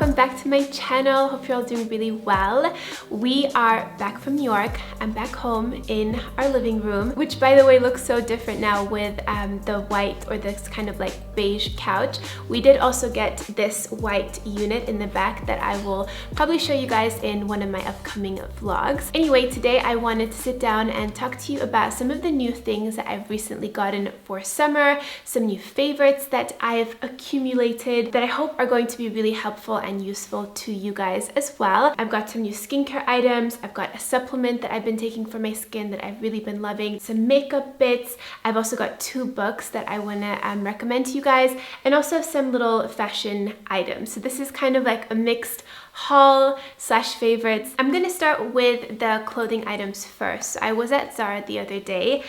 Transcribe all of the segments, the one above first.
welcome back to my channel. Hope you're all doing really well. We are back from New York. I'm back home in our living room, which by the way looks so different now with the white or this kind of like beige couch. We did also get this white unit in the back that I will probably show you guys in one of my upcoming vlogs. Anyway, today I wanted to sit down and talk to you about some of the new things that I've recently gotten for summer, some new favorites that I've accumulated that I hope are going to be really helpful and useful to you guys as well. I've got some new skincare items. I've got a supplement that I've been taking for my skin that I've really been loving, some makeup bits. I've also got 2 books that I want to recommend to you guys, and also some little fashion items. So this is kind of like a mixed haul slash favorites. I'm gonna start with the clothing items first. So I was at Zara the other day.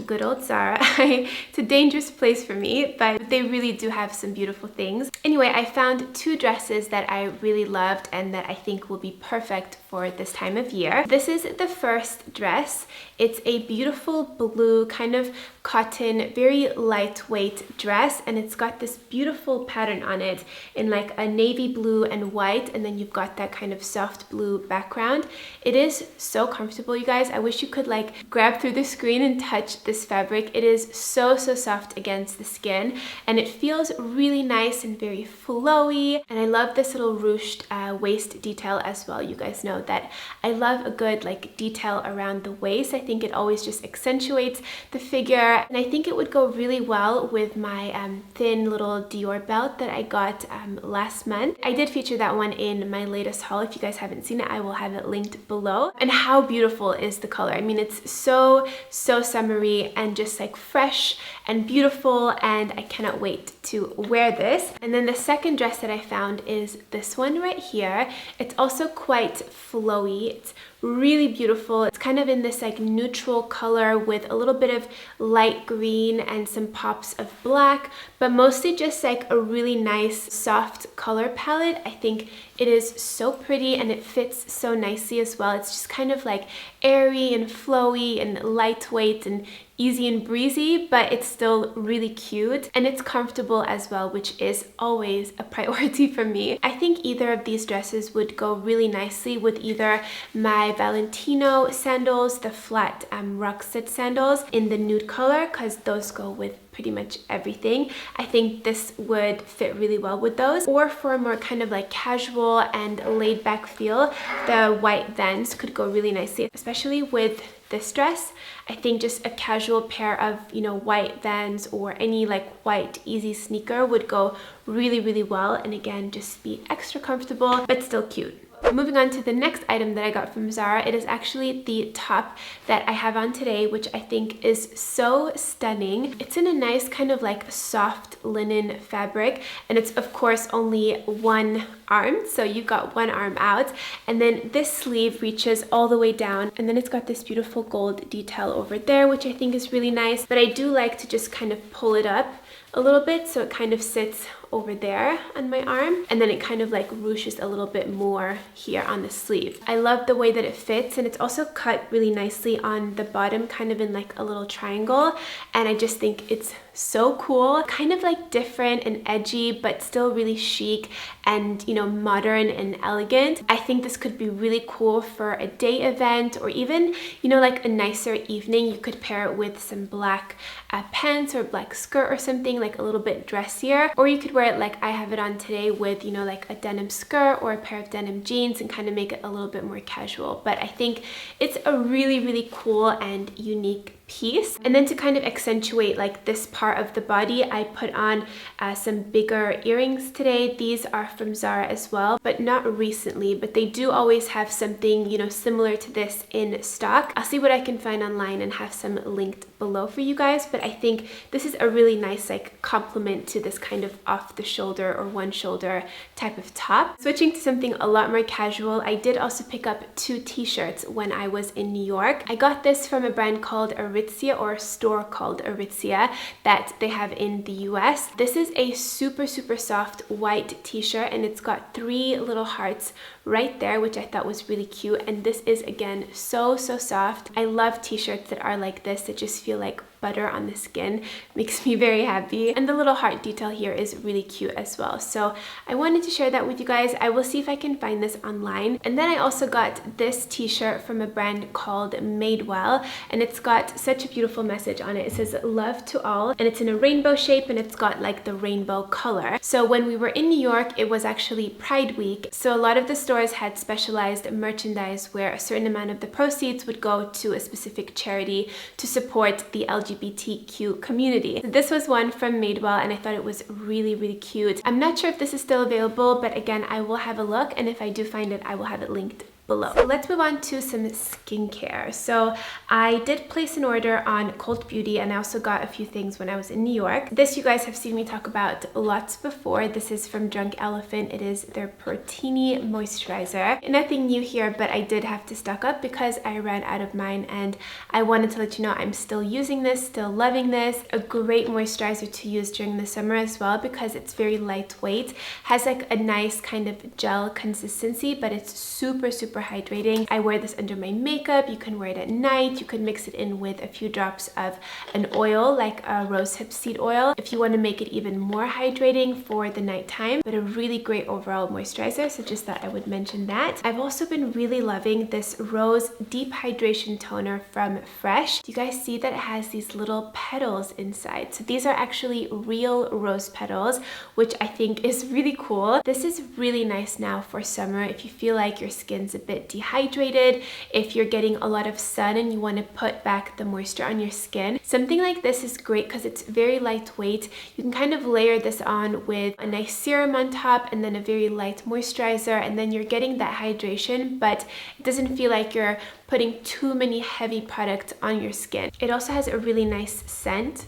Good old Zara. It's a dangerous place for me, but they really do have some beautiful things. Anyway, I found 2 dresses that I really loved and that I think will be perfect for this time of year. This is the first dress. It's a beautiful blue kind of cotton, very lightweight dress, and it's got this beautiful pattern on it in like a navy blue and white, and then you've got that kind of soft blue background. It is so comfortable, you guys. I wish you could like grab through the screen and touch this fabric. It is so soft against the skin, and it feels really nice and very flowy. And I love this little ruched waist detail as well. You guys know that I love a good like detail around the waist. I think it always just accentuates the figure, and I think it would go really well with my thin little Dior belt that I got last month. I did feature that one in my latest haul. If you guys haven't seen it, I will have it linked below. And how beautiful is the color? I mean, it's so summery and just like fresh and beautiful, and I cannot wait to wear this. And then the second dress that I found is this one right here. It's also quite flowy. It's really beautiful. It's kind of in this like neutral color with a little bit of light green and some pops of black, but mostly just like a really nice soft color palette. I think it is so pretty and it fits so nicely as well. It's just kind of like airy and flowy and lightweight and easy and breezy, but it's still really cute and it's comfortable as well, which is always a priority for me. I think either of these dresses would go really nicely with either my Valentino sandals, the flat Rockset sandals in the nude color, because those go with pretty much everything. I think this would fit really well with those, or for a more kind of like casual and laid back feel, the white Vans could go really nicely, especially with this dress. I think just a casual pair of, you know, white Vans or any like white easy sneaker would go really well, and again just be extra comfortable but still cute. Moving on to the next item that I got from Zara, it is actually the top that I have on today, which I think is so stunning. It's in a nice kind of like soft linen fabric, and it's of course only one arm, so you've got one arm out, and then this sleeve reaches all the way down, and then it's got this beautiful gold detail over there, which I think is really nice. But I do like to just kind of pull it up a little bit so it kind of sits over there on my arm, and then it kind of like ruches a little bit more here on the sleeve. I love the way that it fits, and it's also cut really nicely on the bottom, kind of in like a little triangle, and I just think it's so cool, kind of like different and edgy but still really chic and, you know, modern and elegant. I think this could be really cool for a day event, or even, you know, like a nicer evening. You could pair it with some black pants or black skirt or something like a little bit dressier, or you could wear it like I have it on today with, you know, like a denim skirt or a pair of denim jeans and kind of make it a little bit more casual. But I think it's a really cool and unique piece. And then to kind of accentuate like this part of the body, I put on some bigger earrings today. These are from Zara as well, but not recently, but they do always have something, you know, similar to this in stock. I'll see what I can find online and have some linked below for you guys, but I think this is a really nice like complement to this kind of off the shoulder or one shoulder type of top. Switching to something a lot more casual, I did also pick up 2 t-shirts when I was in New York. I got this from a brand called Aritzia, or a store called Aritzia that they have in the US. This is a super soft white t-shirt, and it's got 3 little hearts right there, which I thought was really cute. And this is again so soft. I love t-shirts that are like this, that just feel like butter on the skin. Makes me very happy. And the little heart detail here is really cute as well. So I wanted to share that with you guys. I will see if I can find this online. And then I also got this t-shirt from a brand called Madewell, and it's got such a beautiful message on it. It says love to all, and it's in a rainbow shape, and it's got like the rainbow color. So when we were in New York, it was actually Pride Week. So a lot of the stores had specialized merchandise where a certain amount of the proceeds would go to a specific charity to support the LGBTQ community. This was one from Madewell, and I thought it was really, really cute. I'm not sure if this is still available, but again, I will have a look, and if I do find it, I will have it linked below. So let's move on to some skincare. So I did place an order on Cult Beauty, and I also got a few things when I was in New York. This you guys have seen me talk about lots before. This is from Drunk Elephant. It is their Protini moisturizer. Nothing new here, but I did have to stock up because I ran out of mine, and I wanted to let you know I'm still using this, still loving this. A great moisturizer to use during the summer as well because it's very lightweight, has like a nice kind of gel consistency, but it's super hydrating. I wear this under my makeup. You can wear it at night. You can mix it in with a few drops of an oil like a rosehip seed oil if you want to make it even more hydrating for the nighttime, but a really great overall moisturizer, so just thought I would mention that. I've also been really loving this Rose Deep Hydration Toner from Fresh. Do you guys see that it has these little petals inside? So these are actually real rose petals, which I think is really cool. This is really nice now for summer if you feel like your skin's a bit dehydrated, if you're getting a lot of sun and you want to put back the moisture on your skin. Something like this is great because it's very lightweight. You can kind of layer this on with a nice serum on top and then a very light moisturizer, and then you're getting that hydration, but it doesn't feel like you're putting too many heavy products on your skin. It also has a really nice scent,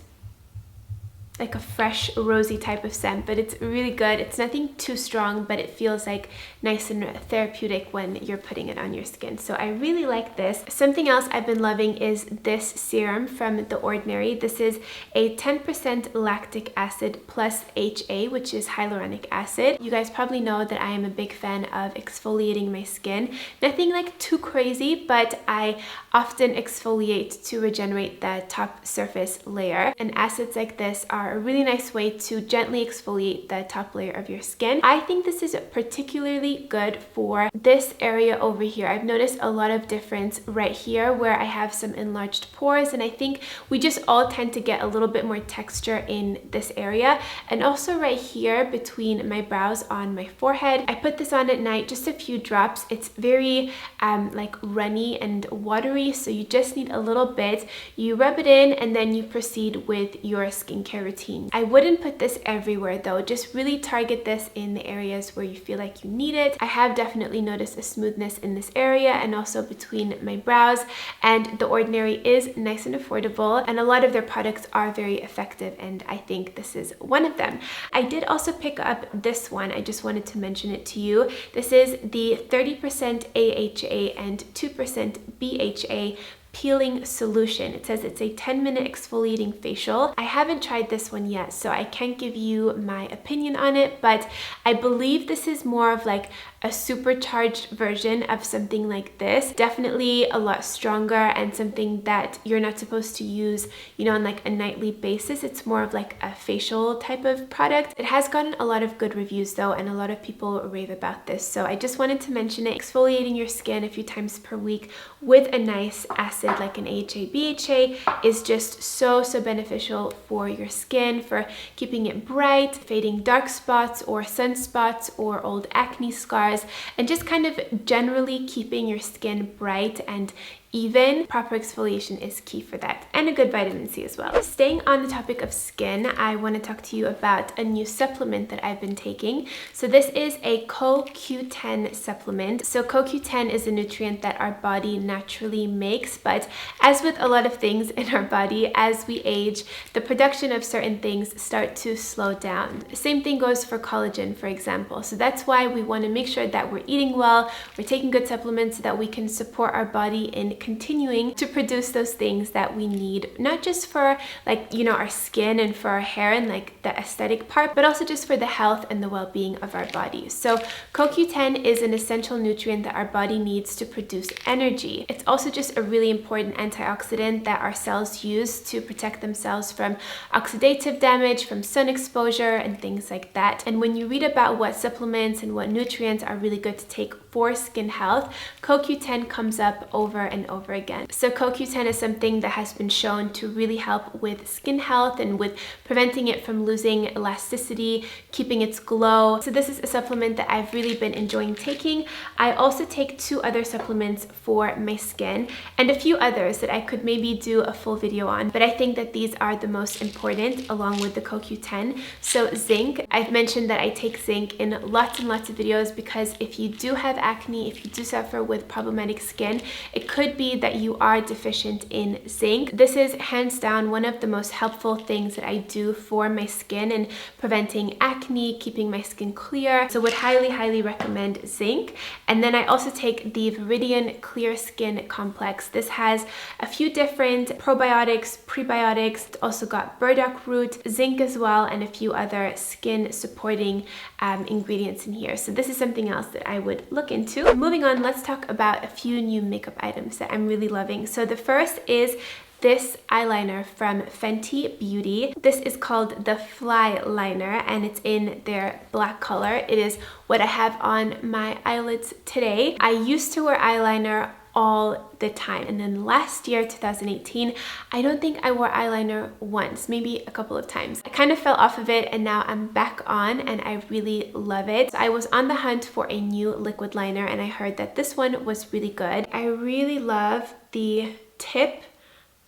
like a fresh rosy type of scent, but it's really good. It's nothing too strong, but it feels like nice and therapeutic when you're putting it on your skin. So I really like this. Something else I've been loving is this serum from The Ordinary. This is a 10% lactic acid plus HA, which is hyaluronic acid. You guys probably know that I am a big fan of exfoliating my skin. Nothing like too crazy, but I often exfoliate to regenerate the top surface layer, and acids like this are a really nice way to gently exfoliate the top layer of your skin. I think this is particularly good for this area over here. I've noticed a lot of difference right here where I have some enlarged pores, and I think we just all tend to get a little bit more texture in this area, and also right here between my brows on my forehead. I put this on at night, just a few drops. It's very like runny and watery, so you just need a little bit. You rub it in and then you proceed with your skincare routine. I wouldn't put this everywhere though, just really target this in the areas where you feel like you need it. I have definitely noticed a smoothness in this area and also between my brows, and The Ordinary is nice and affordable, and a lot of their products are very effective, and I think this is one of them. I did also pick up this one. I just wanted to mention it to you. This is the 30% AHA and 2% BHA peeling solution. It says it's a 10-minute exfoliating facial. I haven't tried this one yet, so I can't give you my opinion on it, but I believe this is more of like a supercharged version of something like this. Definitely a lot stronger and something that you're not supposed to use, you know, on like a nightly basis. It's more of like a facial type of product. It has gotten a lot of good reviews though, and a lot of people rave about this. So I just wanted to mention it. Exfoliating your skin a few times per week with a nice acid like an AHA, BHA is just so beneficial for your skin, for keeping it bright, fading dark spots or sunspots or old acne scars, and just kind of generally keeping your skin bright and even. Proper exfoliation is key for that, and a good vitamin C as well. Staying on the topic of skin, I want to talk to you about a new supplement that I've been taking. So this is a CoQ10 supplement. So CoQ10 is a nutrient that our body naturally makes, but as with a lot of things in our body, as we age, the production of certain things start to slow down. Same thing goes for collagen, for example. So that's why we want to make sure that we're eating well, we're taking good supplements so that we can support our body in continuing to produce those things that we need, not just for like, you know, our skin and for our hair and like the aesthetic part, but also just for the health and the well-being of our bodies. So CoQ10 is an essential nutrient that our body needs to produce energy. It's also just a really important antioxidant that our cells use to protect themselves from oxidative damage, from sun exposure and things like that. And when you read about what supplements and what nutrients are really good to take for skin health, CoQ10 comes up over and over again. So CoQ10 is something that has been shown to really help with skin health and with preventing it from losing elasticity, keeping its glow. So this is a supplement that I've really been enjoying taking. I also take 2 other supplements for my skin and a few others that I could maybe do a full video on, but I think that these are the most important along with the CoQ10. So zinc, I've mentioned that I take zinc in lots and lots of videos because if you do have acne, if you do suffer with problematic skin, it could be that you are deficient in zinc. This is hands down one of the most helpful things that I do for my skin and preventing acne, keeping my skin clear. So would highly recommend zinc. And then I also take the Viridian Clear Skin Complex. This has a few different probiotics, prebiotics. It's also got burdock root, zinc as well, and a few other skin supporting ingredients in here. So this is something else that I would look into. Moving on, let's talk about a few new makeup items that I'm really loving. So the first is this eyeliner from Fenty Beauty. This is called the Flyliner and it's in their black color. It is what I have on my eyelids today. I used to wear eyeliner all the time, and then last year, 2018, I don't think I wore eyeliner once, maybe a couple of times. I kind of fell off of it and now I'm back on and I really love it. So I was on the hunt for a new liquid liner and I heard that this one was really good. I really love the tip.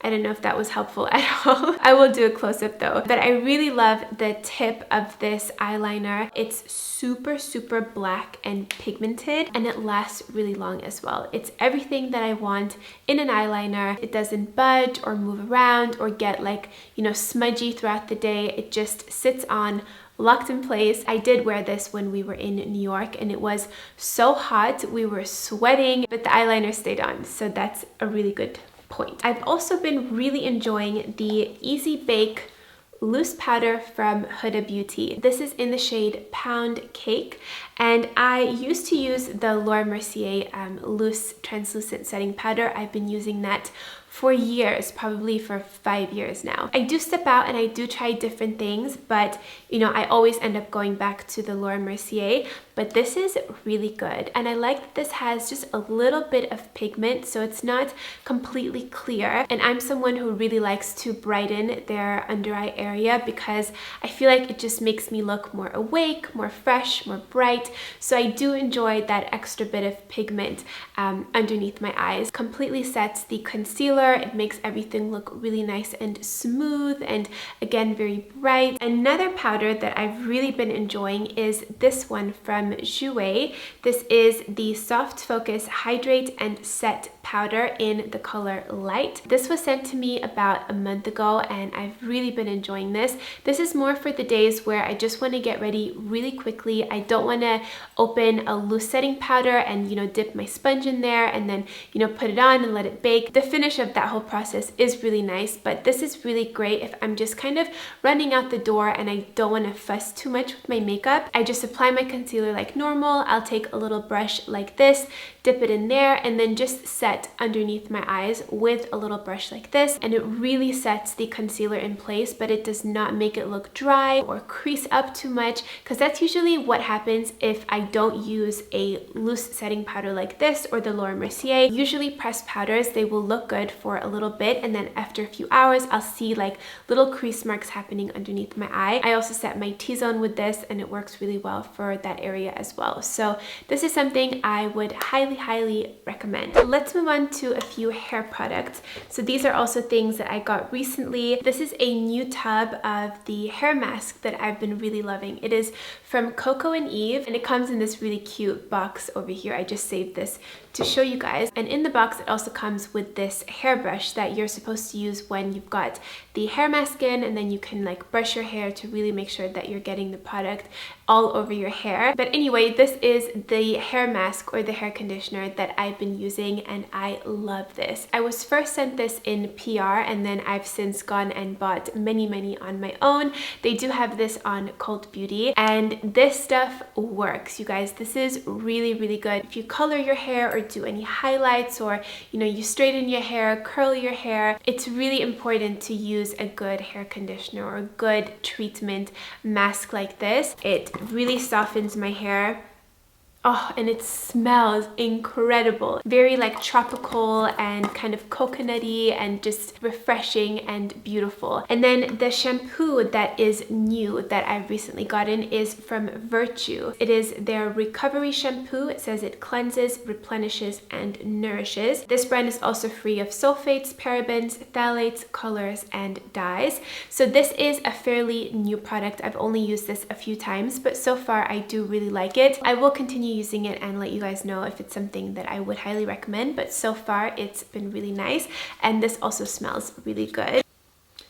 I don't know if that was helpful at all. I will do a close-up though. But I really love the tip of this eyeliner. It's super black and pigmented and it lasts really long as well. It's everything that I want in an eyeliner. It doesn't budge or move around or get like, you know, smudgy throughout the day. It just sits on locked in place. I did wear this when we were in New York and it was so hot. We were sweating, but the eyeliner stayed on. So that's a really good point. I've also been really enjoying the Easy Bake loose powder from Huda Beauty. This is in the shade Pound Cake and I used to use the Laura Mercier loose translucent setting powder. I've been using that for years, probably for 5 years now. I do step out and I do try different things, but you know, I always end up going back to the Laura Mercier, but this is really good. And I like that this has just a little bit of pigment, so it's not completely clear. And I'm someone who really likes to brighten their under eye area because I feel like it just makes me look more awake, more fresh, more bright. So I do enjoy that extra bit of pigment underneath my eyes. Completely sets the concealer. It makes everything look really nice and smooth and again very bright. Another powder that I've really been enjoying is this one from Jouer. This is the Soft Focus Hydrate and Set powder in the color Light. This was sent to me about a month ago and I've really been enjoying this. This is more for the days where I just want to get ready really quickly. I don't want to open a loose setting powder and, you know, dip my sponge in there and then, you know, put it on and let it bake. The finish of that whole process is really nice, but this is really great if I'm just kind of running out the door and I don't want to fuss too much with my makeup. I just apply my concealer like normal. I'll take a little brush like this, dip it in there, and then just set underneath my eyes with a little brush like this, and it really sets the concealer in place, but it does not make it look dry or crease up too much, because that's usually what happens if I don't use a loose setting powder like this or the Laura Mercier. Usually pressed powders, they will look good for a little bit, and then after a few hours I'll see like little crease marks happening underneath my eye. I also set my T-zone with this and it works really well for that area as well. So this is something I would highly recommend. Let's move on to a few hair products. So these are also things that I got recently. This is a new tub of the hair mask that I've been really loving. It is from Coco and Eve and it comes in this really cute box over here. I just saved this to show you guys. And in the box it also comes with this hair hairbrush that you're supposed to use when you've got the hair mask in, and then you can like brush your hair to really make sure that you're getting the product all over your hair. But anyway, this is the hair mask or the hair conditioner that I've been using, and I love this. I was first sent this in PR, and then I've since gone and bought many on my own. They do have this on Cult Beauty, and this stuff works, you guys. This is really good. If you color your hair or do any highlights, or you know, you straighten your hair, curl your hair, it's really important to use a good hair conditioner or a good treatment mask like this. It really softens my hair. Oh, and it smells incredible. Very like tropical and kind of coconutty and just refreshing and beautiful. And then the shampoo that is new that I've recently gotten is from Virtue. It is their recovery shampoo. It says it cleanses, replenishes, and nourishes. This brand is also free of sulfates, parabens, phthalates, colors, and dyes. So this is a fairly new product. I've only used this a few times, but so far I do really like it. I will continue using it and let you guys know if it's something that I would highly recommend, but so far it's been really nice, and this also smells really good.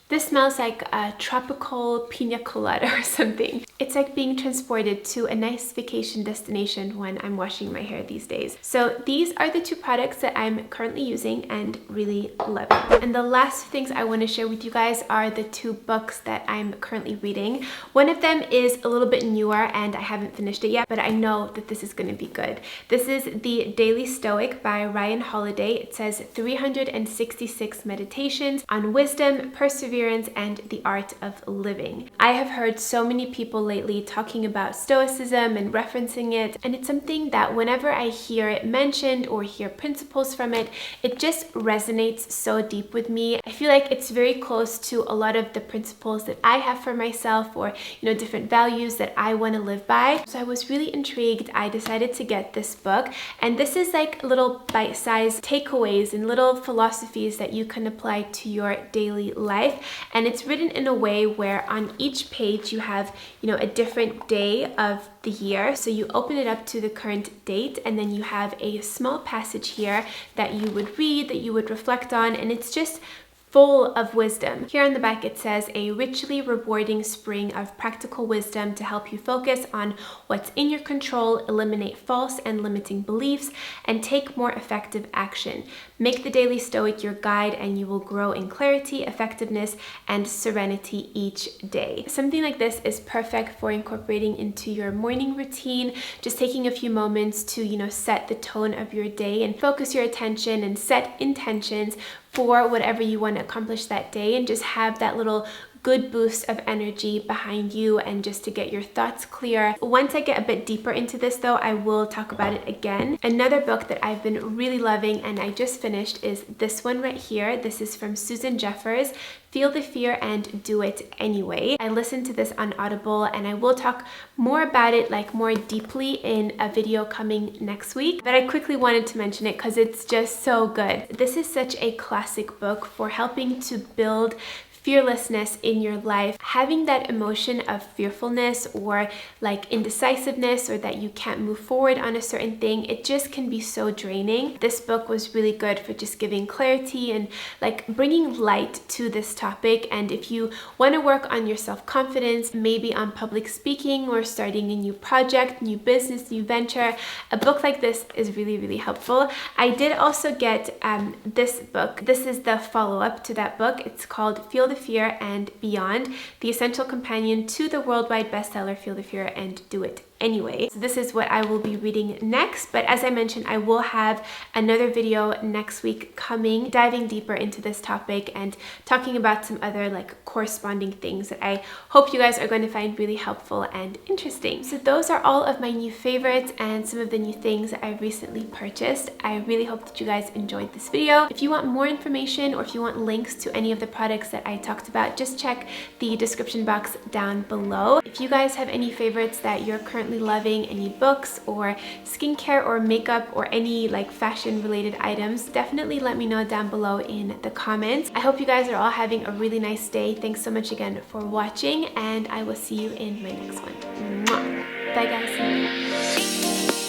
This smells like a tropical pina colada or something. It's like being transported to a nice vacation destination when I'm washing my hair these days. So these are the two products that I'm currently using and really loving. And the last things I want to share with you guys are the two books that I'm currently reading. One of them is a little bit newer and I haven't finished it yet, but I know that this is going to be good. This is The Daily Stoic by Ryan Holiday. It says 366 meditations on wisdom, perseverance, and the art of living. I have heard so many people lately talking about Stoicism and referencing it, and it's something that whenever I hear it mentioned or hear principles from it, it just resonates so deep with me. I feel like it's very close to a lot of the principles that I have for myself, or you know, different values that I want to live by. So I was really intrigued. I decided to get this book, and this is like little bite-sized takeaways and little philosophies that you can apply to your daily life. And it's written in a way where on each page you have, you know, a different day of the year. So you open it up to the current date, and then you have a small passage here that you would read, that you would reflect on, and it's just full of wisdom. Here on the back it says, a richly rewarding spring of practical wisdom to help you focus on what's in your control, eliminate false and limiting beliefs, and take more effective action. Make the Daily Stoic your guide, and you will grow in clarity, effectiveness, and serenity each day. Something like this is perfect for incorporating into your morning routine, just taking a few moments to, you know, set the tone of your day and focus your attention and set intentions for whatever you want to accomplish that day, and just have that little good boost of energy behind you and just to get your thoughts clear. Once I get a bit deeper into this though, I will talk about it again. Another book that I've been really loving and I just finished is this one right here. This is from Susan Jeffers, Feel the Fear and Do It Anyway. I listened to this on Audible, and I will talk more about it, like more deeply, in a video coming next week, but I quickly wanted to mention it because it's just so good. This is such a classic book for helping to build fearlessness in your life. Having that emotion of fearfulness or like indecisiveness, or that you can't move forward on a certain thing, it just can be so draining. This book was really good for just giving clarity and like bringing light to this topic. And if you want to work on your self-confidence, maybe on public speaking or starting a new project, new business, new venture, a book like this is really helpful. I did also get this book. This is the follow-up to that book. It's called Feel the Fear and Beyond, the essential companion to the worldwide bestseller Feel the Fear and Do It Anyway. So this is what I will be reading next, but as I mentioned, I will have another video next week coming, diving deeper into this topic and talking about some other like corresponding things that I hope you guys are going to find really helpful and interesting. So those are all of my new favorites and some of the new things that I recently purchased. I really hope that you guys enjoyed this video. If you want more information, or if you want links to any of the products that I talked about, just check the description box down below. If you guys have any favorites that you're currently loving, any books or skincare or makeup or any like fashion related items, definitely let me know down below in the comments. I hope you guys are all having a really nice day. Thanks so much again for watching, and I will see you in my next one. Mwah. Bye guys.